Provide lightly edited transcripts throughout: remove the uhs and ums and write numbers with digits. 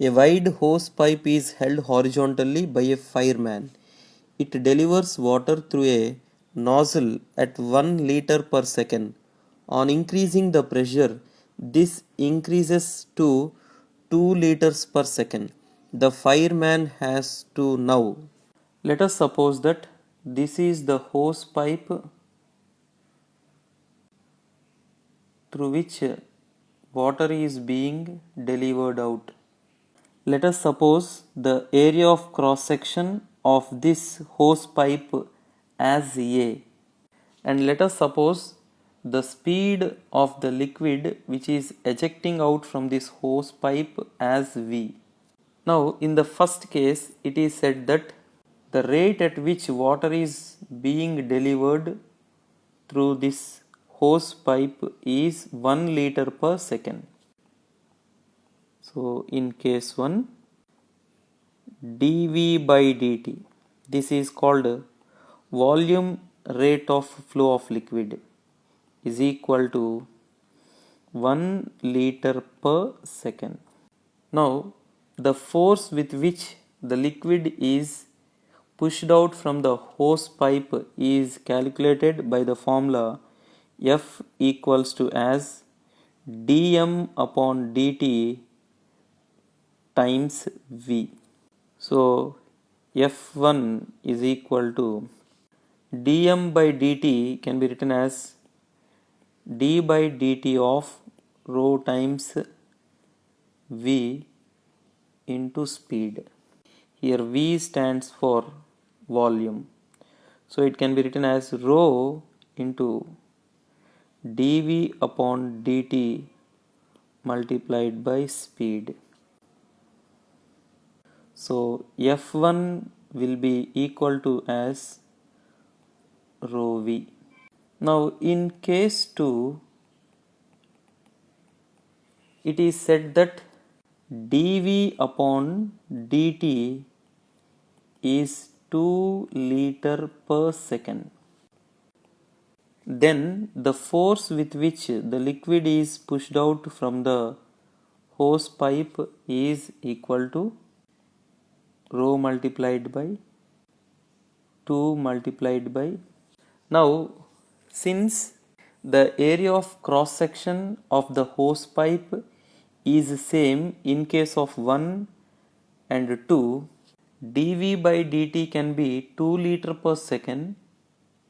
A wide hose pipe is held horizontally by a fireman. It delivers water through a nozzle at 1 liter per second. On increasing the pressure, this increases to 2 liters per second. The fireman has to now. Let us suppose that this is the hose pipe through which water is being delivered out. Let us suppose the area of cross section of this hose pipe as A, and let us suppose the speed of the liquid which is ejecting out from this hose pipe as V. Now in the first case it is said that the rate at which water is being delivered through this hose pipe is 1 liter per second. So in case 1, dV by dt, this is called volume rate of flow of liquid, is equal to 1 liter per second. Now the force with which the liquid is pushed out from the hose pipe is calculated by the formula F equals to as dm upon dt times V. So F1 is equal to dm by dt can be written as d by dt of rho times V into speed. Here V stands for volume. So it can be written as rho into dV upon dt multiplied by speed. So F1 will be equal to as rho V. Now in case 2, it is said that dV upon dt is 2 liter per second. Then the force with which the liquid is pushed out from the hose pipe is equal to rho multiplied by 2 multiplied by. Now since the area of cross section of the hose pipe is same in case of 1 and 2, dV by dt can be 2 liter per second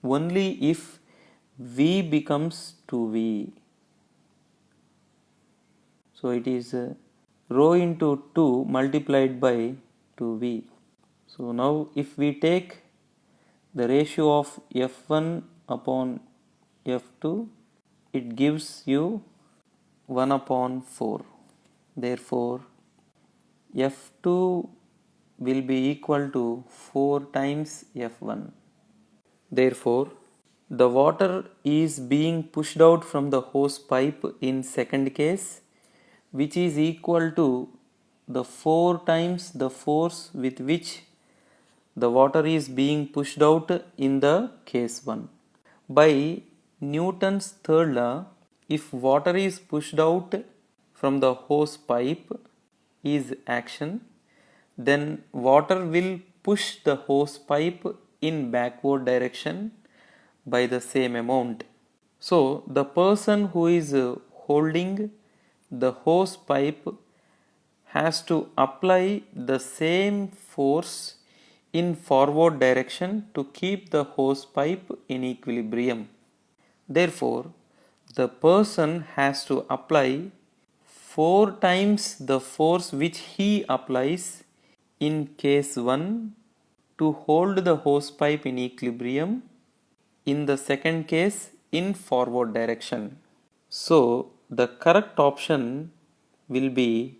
only if V becomes 2V. So it is rho into 2 multiplied by 2V. So now if we take the ratio of F1 upon F2, it gives you 1 upon 4. Therefore F2 will be equal to 4 times F1. Therefore the water is being pushed out from the hose pipe in second case, which is equal to the 4 times the force with which the water is being pushed out in the case 1. By Newton's third law, if water is pushed out from the hose pipe is action, then water will push the hose pipe in backward direction by the same amount. So the person who is holding the hose pipe has to apply the same force in forward direction to keep the hose pipe in equilibrium. Therefore, the person has to apply 4 times the force which he applies in case 1 to hold the hose pipe in equilibrium in the second case in forward direction. So the correct option will be